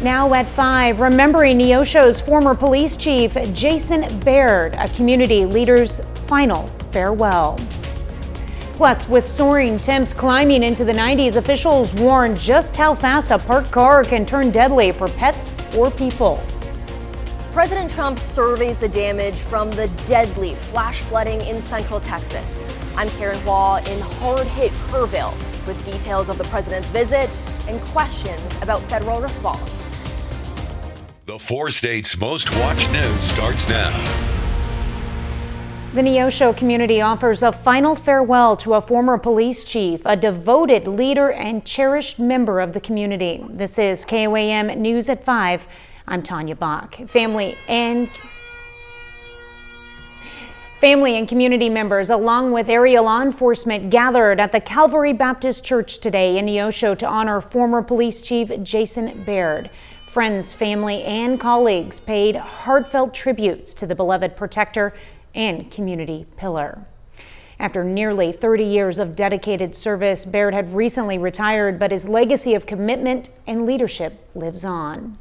Now at 5, remembering Neosho's former police chief, Jason Baird, a community leader's final farewell. Plus, with soaring temps climbing into the 90s, officials warn just how fast a parked car can turn deadly for pets or people. President Trump surveys the damage from the deadly flash flooding in central Texas. I'm Karen Waugh in hard-hit Kerrville with details of the president's visit and questions about federal response. The 4 states' most watched news starts now. The Neosho community offers a final farewell to a former police chief, a devoted leader and cherished member of the community. This is KOAM News at 5. I'm Tanya Bach. Family and community members, along with area law enforcement, gathered at the Calvary Baptist Church today in Neosho to honor former police chief Jason Baird. Friends, family, and colleagues paid heartfelt tributes to the beloved protector and community pillar. After nearly 30 years of dedicated service, Baird had recently retired, but his legacy of commitment and leadership lives on.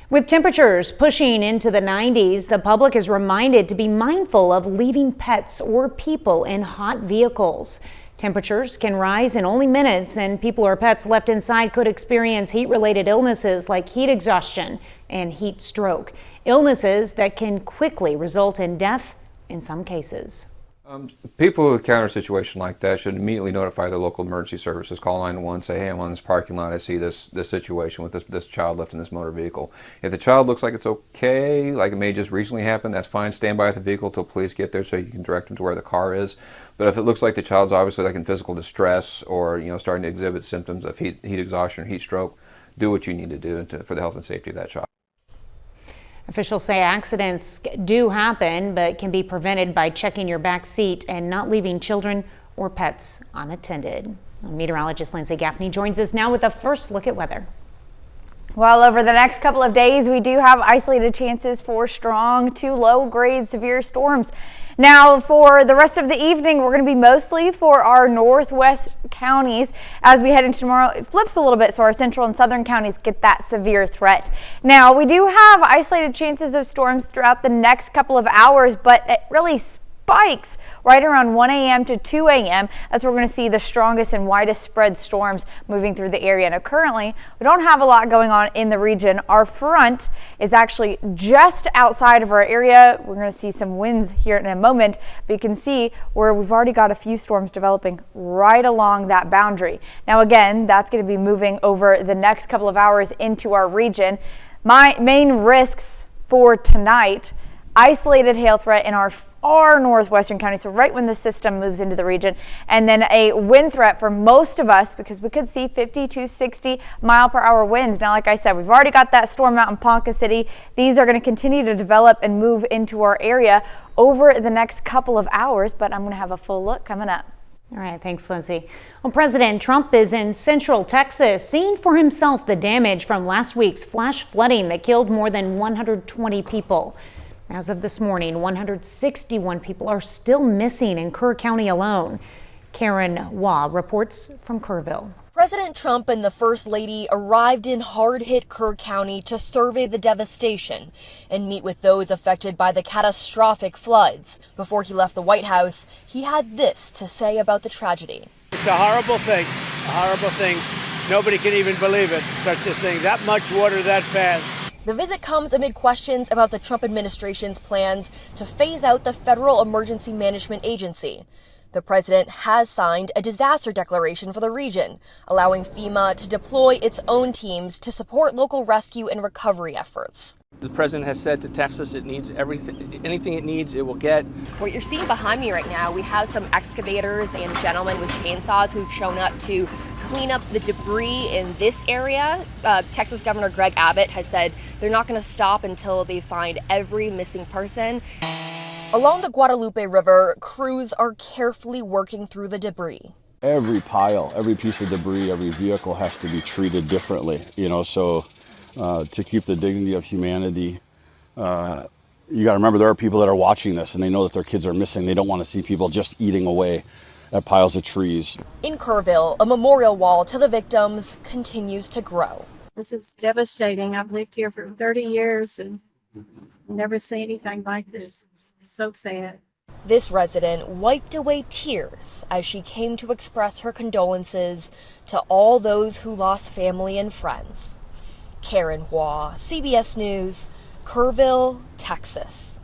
With temperatures pushing into the 90s, the public is reminded to be mindful of leaving pets or people in hot vehicles. Temperatures can rise in only minutes, and people or pets left inside could experience heat-related illnesses like heat exhaustion and heat stroke, illnesses that can quickly result in death in some cases. People who encounter a situation like that should immediately notify their local emergency services. Call 911, say, hey, I'm on this parking lot. I see this situation with this child left in this motor vehicle. If the child looks like it's okay, like it may just recently happen, that's fine. Stand by at the vehicle till police get there so you can direct them to where the car is. But if it looks like the child's obviously like in physical distress or starting to exhibit symptoms of heat exhaustion or heat stroke, do what you need to do for the health and safety of that child. Officials say accidents do happen, but can be prevented by checking your back seat and not leaving children or pets unattended. Meteorologist Lindsay Gaffney joins us now with a first look at weather. Well, over the next couple of days, we do have isolated chances for strong to low-grade severe storms. Now, for the rest of the evening, we're going to be mostly for our northwest counties. As we head into tomorrow, it flips a little bit, so our central and southern counties get that severe threat. Now, we do have isolated chances of storms throughout the next couple of hours, but it really spikes right around 1 a.m. to 2 a.m. That's where we're going to see the strongest and widest spread storms moving through the area. Now, currently, we don't have a lot going on in the region. Our front is actually just outside of our area. We're going to see some winds here in a moment, but you can see where we've already got a few storms developing right along that boundary. Now, again, that's going to be moving over the next couple of hours into our region. My main risks for tonight: isolated hail threat in our far northwestern county, so right when the system moves into the region, and then a wind threat for most of us because we could see 50 to 60 mile per hour winds. Now, like I said, we've already got that storm out in Ponca City. These are going to continue to develop and move into our area over the next couple of hours, but I'm going to have a full look coming up. All right, thanks, Lindsay. Well, President Trump is in central Texas, seeing for himself the damage from last week's flash flooding that killed more than 120 people. As of this morning, 161 people are still missing in Kerr County alone. Karen Waugh reports from Kerrville. President Trump and the First Lady arrived in hard-hit Kerr County to survey the devastation and meet with those affected by the catastrophic floods. Before he left the White House, he had this to say about the tragedy. It's a horrible thing, Nobody can even believe it, such a thing. That much water that fast. The visit comes amid questions about the Trump administration's plans to phase out the Federal Emergency Management Agency. The president has signed a disaster declaration for the region, allowing FEMA to deploy its own teams to support local rescue and recovery efforts. The president has said to Texas it needs anything it needs, it will get. What you're seeing behind me right now, we have some excavators and gentlemen with chainsaws who've shown up to clean up the debris in this area. Texas Governor Greg Abbott has said they're not going to stop until they find every missing person. Along the Guadalupe River, crews are carefully working through the debris. Every pile, every piece of debris, every vehicle has to be treated differently, so to keep the dignity of humanity. You got to remember there are people that are watching this and they know that their kids are missing. They don't want to see people just eating away at piles of trees. In Kerrville, a memorial wall to the victims continues to grow. This is devastating. I've lived here for 30 years and never seen anything like this. It's so sad. This resident wiped away tears as she came to express her condolences to all those who lost family and friends. Karen Hua, CBS News, Kerrville, Texas.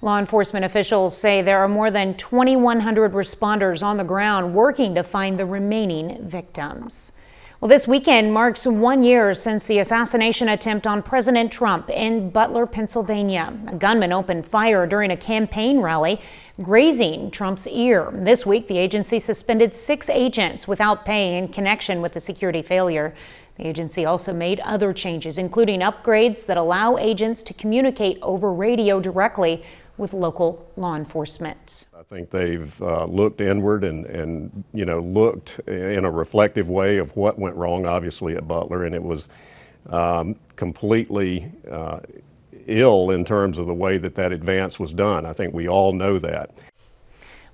Law enforcement officials say there are more than 2,100 responders on the ground working to find the remaining victims. Well, this weekend marks 1 year since the assassination attempt on President Trump in Butler, Pennsylvania. A gunman opened fire during a campaign rally, grazing Trump's ear. This week, the agency suspended 6 agents without pay in connection with the security failure. The agency also made other changes, including upgrades that allow agents to communicate over radio directly with local law enforcement. I think they've looked inward and looked in a reflective way of what went wrong, obviously, at Butler, and it was completely ill in terms of the way that advance was done. I think we all know that.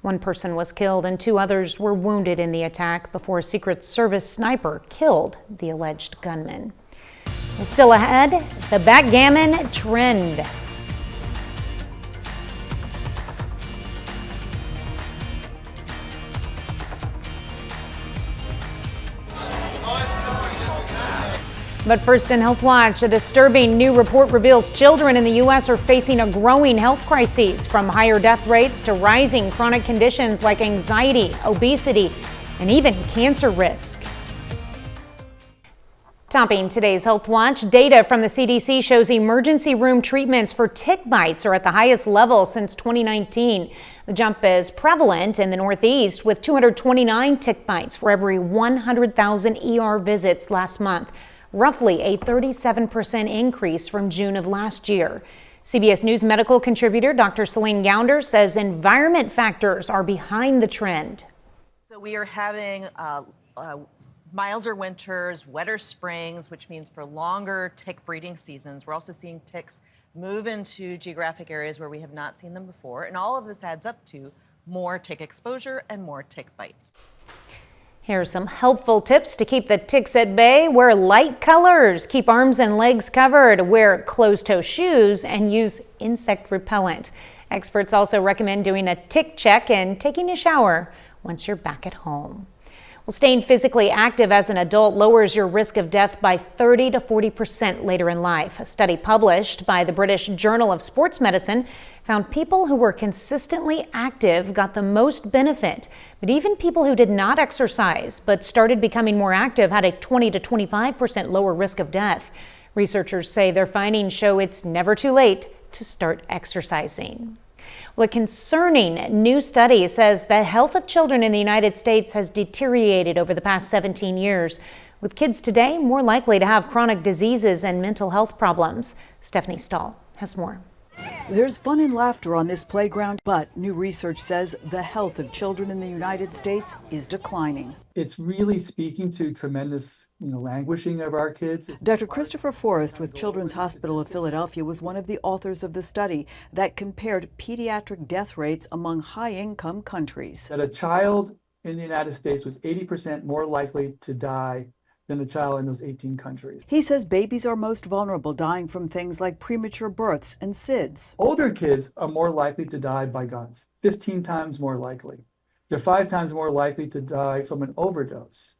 1 person was killed and 2 others were wounded in the attack before a Secret Service sniper killed the alleged gunman. Still ahead, the backgammon trend. But first in Health Watch, a disturbing new report reveals children in the U.S. are facing a growing health crisis, from higher death rates to rising chronic conditions like anxiety, obesity, and even cancer risk. Topping today's Health Watch, data from the CDC shows emergency room treatments for tick bites are at the highest level since 2019. The jump is prevalent in the Northeast, with 229 tick bites for every 100,000 ER visits last month, roughly a 37% increase from June of last year. CBS News medical contributor Dr. Celine Gounder says environment factors are behind the trend. So we are having milder winters, wetter springs, which means for longer tick breeding seasons. We're also seeing ticks move into geographic areas where we have not seen them before. And all of this adds up to more tick exposure and more tick bites. Here are some helpful tips to keep the ticks at bay. Wear light colors, keep arms and legs covered, wear closed-toe shoes, and use insect repellent. Experts also recommend doing a tick check and taking a shower once you're back at home. Well, staying physically active as an adult lowers your risk of death by 30 to 40% later in life. A study published by the British Journal of Sports Medicine found people who were consistently active got the most benefit. But even people who did not exercise but started becoming more active had a 20 to 25% lower risk of death. Researchers say their findings show it's never too late to start exercising. Well, a concerning new study says the health of children in the United States has deteriorated over the past 17 years, with kids today more likely to have chronic diseases and mental health problems. Stephanie Stahl has more. There's fun and laughter on this playground, but new research says the health of children in the United States is declining. It's really speaking to tremendous, languishing of our kids. Dr. Christopher Forrest with Children's Hospital of Philadelphia was one of the authors of the study that compared pediatric death rates among high-income countries. That a child in the United States was 80% more likely to die than the child in those 18 countries. He says babies are most vulnerable, dying from things like premature births and SIDS. Older kids are more likely to die by guns, 15 times more likely. They're 5 times more likely to die from an overdose.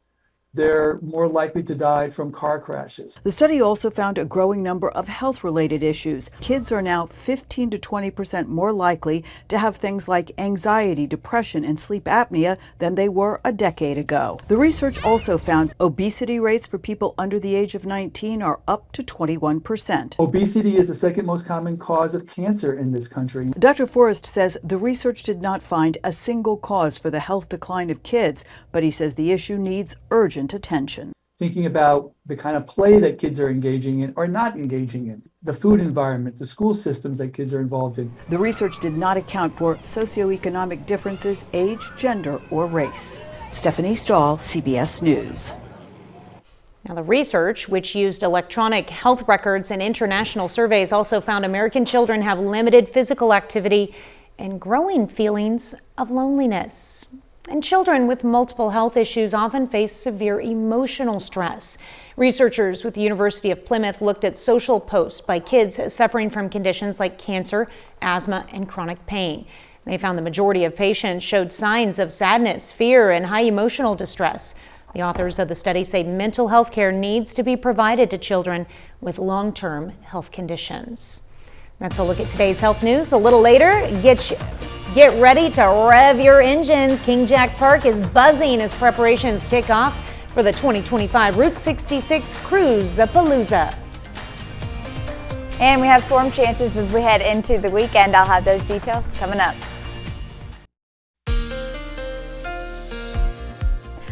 They're more likely to die from car crashes. The study also found a growing number of health-related issues. Kids are now 15 to 20% more likely to have things like anxiety, depression, and sleep apnea than they were a decade ago. The research also found obesity rates for people under the age of 19 are up to 21%. Obesity is the second most common cause of cancer in this country. Dr. Forrest says the research did not find a single cause for the health decline of kids, but he says the issue needs urgent attention. Thinking about the kind of play that kids are engaging in or not engaging in, the food environment, the school systems that kids are involved in. The research did not account for socioeconomic differences, age, gender, or race. Stephanie Stahl, CBS News. Now, the research, which used electronic health records and international surveys, also found American children have limited physical activity and growing feelings of loneliness. And children with multiple health issues often face severe emotional stress. Researchers with the University of Plymouth looked at social posts by kids suffering from conditions like cancer, asthma, and chronic pain. They found the majority of patients showed signs of sadness, fear, and high emotional distress. The authors of the study say mental health care needs to be provided to children with long-term health conditions. That's a look at today's health news. A little later, get ready to rev your engines. King Jack Park is buzzing as preparations kick off for the 2025 Route 66 Cruise-a-Palooza. And we have storm chances as we head into the weekend. I'll have those details coming up.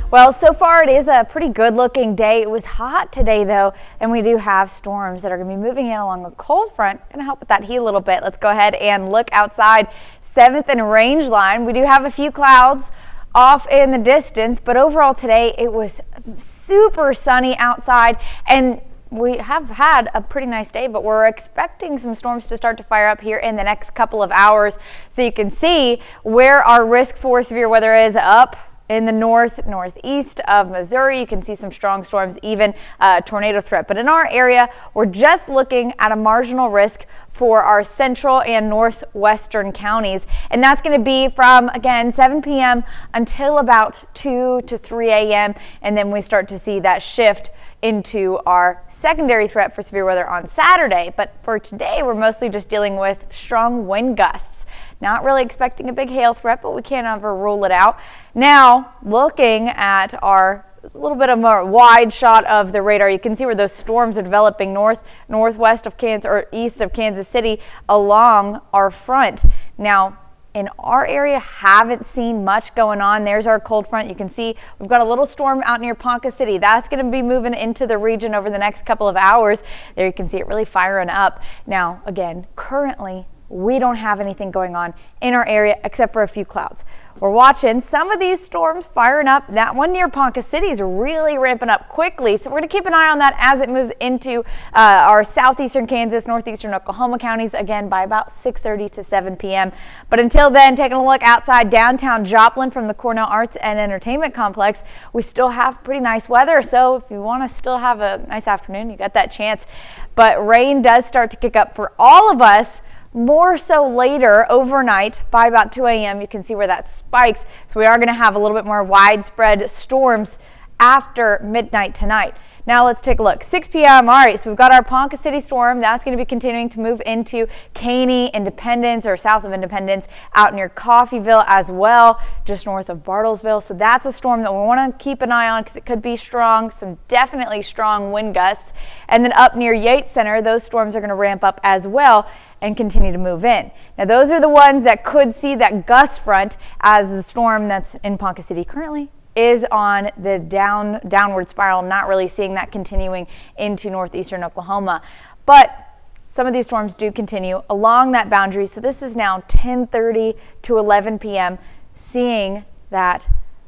Well, so far it is a pretty good looking day. It was hot today though, and we do have storms that are going to be moving in along a cold front. Going to help with that heat a little bit. Let's go ahead and look outside. 7th and range line. We do have a few clouds off in the distance, but overall today it was super sunny outside, and we have had a pretty nice day, but we're expecting some storms to start to fire up here in the next couple of hours. So you can see where our risk for severe weather is up in the northeast of Missouri. You can see some strong storms, even tornado threat. But in our area, we're just looking at a marginal risk for our central and northwestern counties. And that's going to be from, again, 7 p.m. until about 2 to 3 a.m. And then we start to see that shift into our secondary threat for severe weather on Saturday. But for today, we're mostly just dealing with strong wind gusts. Not really expecting a big hail threat, but we can't ever rule it out. Now, looking at a little bit of a wide shot of the radar, you can see where those storms are developing northwest of Kansas or east of Kansas City along our front. Now, in our area, haven't seen much going on. There's our cold front. You can see we've got a little storm out near Ponca City. That's going to be moving into the region over the next couple of hours. There you can see it really firing up. Now, again, currently, we don't have anything going on in our area except for a few clouds. We're watching some of these storms firing up. That one near Ponca City is really ramping up quickly, so we're going to keep an eye on that as it moves into our southeastern Kansas, northeastern Oklahoma counties, again by about 6:30 to 7 p.m. But until then, taking a look outside downtown Joplin from the Cornell Arts and Entertainment Complex, we still have pretty nice weather, so if you want to still have a nice afternoon, you got that chance. But rain does start to kick up for all of us, more so later overnight by about 2 a.m. You can see where that spikes. So we are going to have a little bit more widespread storms after midnight tonight. Now let's take a look. 6 p.m. All right, so we've got our Ponca City storm. That's going to be continuing to move into Caney, Independence, or south of Independence, out near Coffeyville as well, just north of Bartlesville. So that's a storm that we want to keep an eye on because it could be strong, some definitely strong wind gusts. And then up near Yates Center, those storms are going to ramp up as well and continue to move in. Now those are the ones that could see that gust front, as the storm that's in Ponca City currently is on the downward spiral, not really seeing that continuing into northeastern Oklahoma. But some of these storms do continue along that boundary. So this is now 10:30 to 11 p.m. seeing that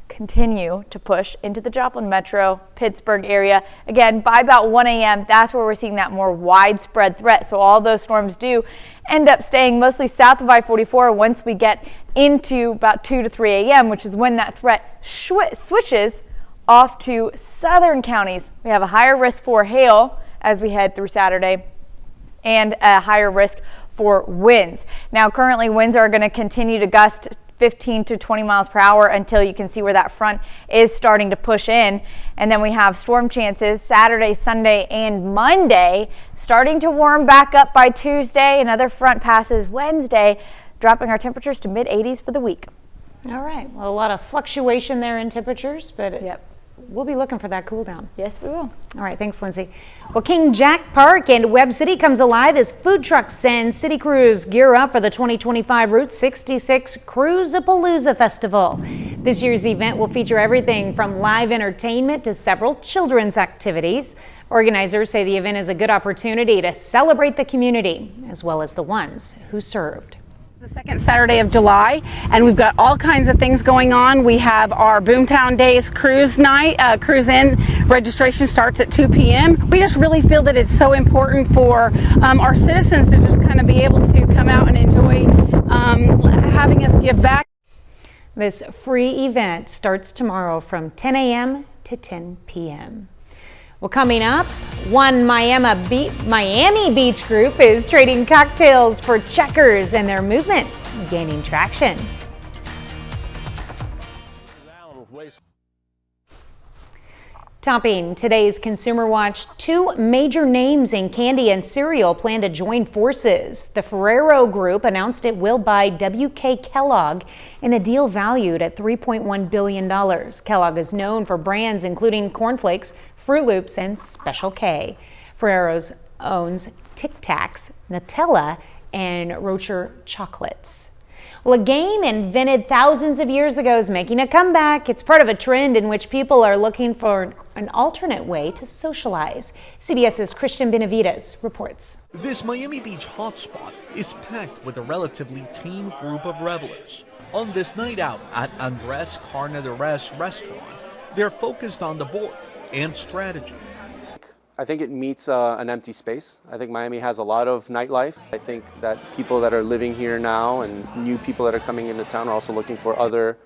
continue to push into the Joplin metro, Pittsburgh area. Again, by about 1 a.m., that's where we're seeing that more widespread threat. So all those storms do end up staying mostly south of I-44 once we get into about 2 to 3 a.m., which is when that threat switches off to southern counties. We have a higher risk for hail as we head through Saturday, and a higher risk for winds. Now, currently winds are going to continue to gust 15 to 20 miles per hour until you can see where that front is starting to push in. And then we have storm chances Saturday, Sunday, and Monday, starting to warm back up by Tuesday. Another front passes Wednesday, dropping our temperatures to mid-80s for the week. All right. Well, a lot of fluctuation there in temperatures, but we'll be looking for that cool down. Yes, we will. All right. Thanks, Lindsay. Well, King Jack Park in Webb City comes alive as food trucks and city crews gear up for the 2025 Route 66 Cruise-a-Palooza Festival. This year's event will feature everything from live entertainment to several children's activities. Organizers say the event is a good opportunity to celebrate the community as well as the ones who served. The second Saturday of July, and we've got all kinds of things going on. We have our Boomtown Days cruise night. Cruise in registration starts at 2 p.m. We just really feel that it's so important for our citizens to just kind of be able to come out and enjoy having us give back. This free event starts tomorrow from 10 a.m. to 10 p.m. Well, coming up, one Miami Beach group is trading cocktails for checkers, and their movements gaining traction. Topping today's Consumer Watch, two major names in candy and cereal plan to join forces. The Ferrero Group announced it will buy WK Kellogg in a deal valued at $3.1 billion. Kellogg is known for brands including Corn Flakes, Fruit Loops, and Special K. Ferrero's owns Tic Tacs, Nutella, and Rocher chocolates. Well, a game invented thousands of years ago is making a comeback. It's part of a trend in which people are looking for an alternate way to socialize. CBS's Christian Benavides reports. This Miami Beach hotspot is packed with a relatively tame group of revelers. On this night out at Andres Carne de Res restaurant, they're focused on the board and strategy. I think it meets an empty space. I think Miami has a lot of nightlife. I think that people that are living here now and new people that are coming into town are also looking for other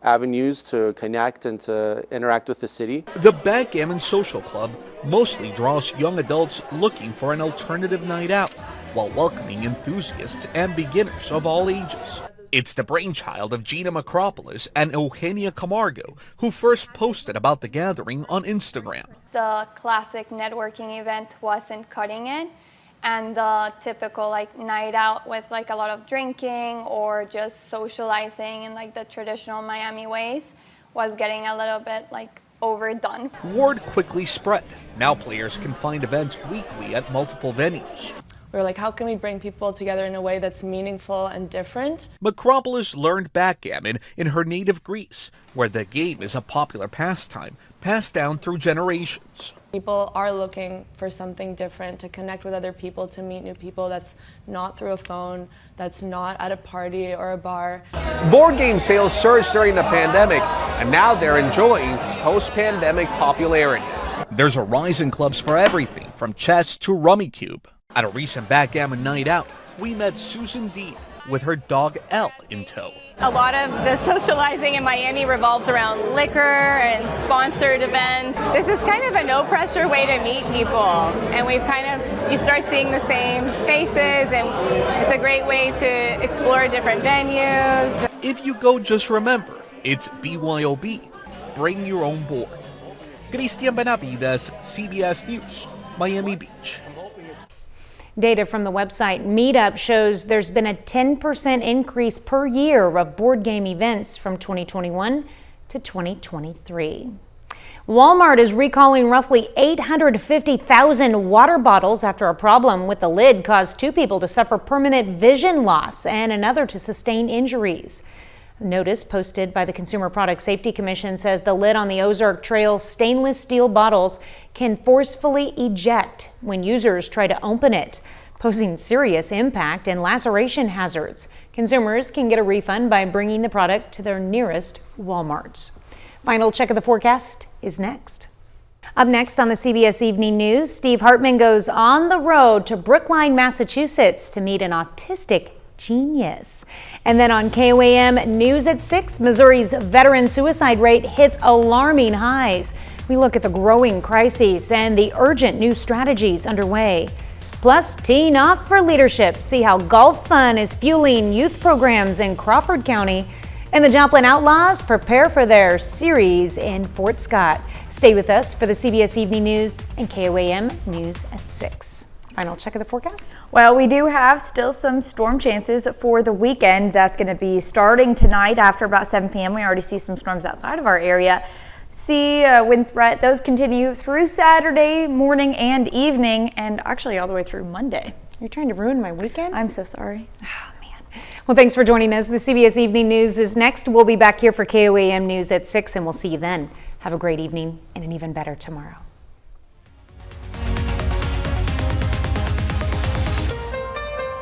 avenues to connect and to interact with the city. The Backgammon Social Club mostly draws young adults looking for an alternative night out, while welcoming enthusiasts and beginners of all ages. It's the brainchild of Gina Macropolis and Eugenia Camargo, who first posted about the gathering on Instagram. The classic networking event wasn't cutting it, and the typical night out with a lot of drinking or just socializing in the traditional Miami ways was getting a little bit overdone. Word quickly spread. Now players can find events weekly at multiple venues. We were like, how can we bring people together in a way that's meaningful and different? Macropolis learned backgammon in her native Greece, where the game is a popular pastime passed down through generations. People are looking for something different, to connect with other people, to meet new people that's not through a phone, that's not at a party or a bar. Board game sales surged during the pandemic, and now they're enjoying post-pandemic popularity. There's a rise in clubs for everything, from chess to Rummikub. At a recent backgammon night out, we met Susan Dean with her dog Elle in tow. A lot of the socializing in Miami revolves around liquor and sponsored events. This is kind of a no-pressure way to meet people, and you start seeing the same faces, and it's a great way to explore different venues. If you go, just remember, it's BYOB. Bring your own board. Christian Benavides, CBS News, Miami Beach. Data from the website Meetup shows there's been a 10% increase per year of board game events from 2021 to 2023. Walmart is recalling roughly 850,000 water bottles after a problem with the lid caused two people to suffer permanent vision loss and another to sustain injuries. A notice posted by the Consumer Product Safety Commission says the lid on the Ozark Trail stainless steel bottles can forcefully eject when users try to open it, posing serious impact and laceration hazards. Consumers can get a refund by bringing the product to their nearest Walmarts. Final check of the forecast is next. Up next on the CBS Evening News, Steve Hartman goes on the road to Brookline, Massachusetts to meet an autistic genius. And then on KOAM News at 6, Missouri's veteran suicide rate hits alarming highs. We look at the growing crises and the urgent new strategies underway. Plus, teeing off for leadership. See how golf fun is fueling youth programs in Crawford County. And the Joplin Outlaws prepare for their series in Fort Scott. Stay with us for the CBS Evening News and KOAM News at 6. Final check of the forecast. Well, we do have still some storm chances for the weekend. That's going to be starting tonight after about 7 p.m. We already see some storms outside of our area. See wind threat. Those continue through Saturday morning and evening, and actually all the way through Monday. You're trying to ruin my weekend? I'm so sorry. Oh, man. Well, thanks for joining us. The CBS Evening News is next. We'll be back here for KOAM News at 6, and we'll see you then. Have a great evening and an even better tomorrow.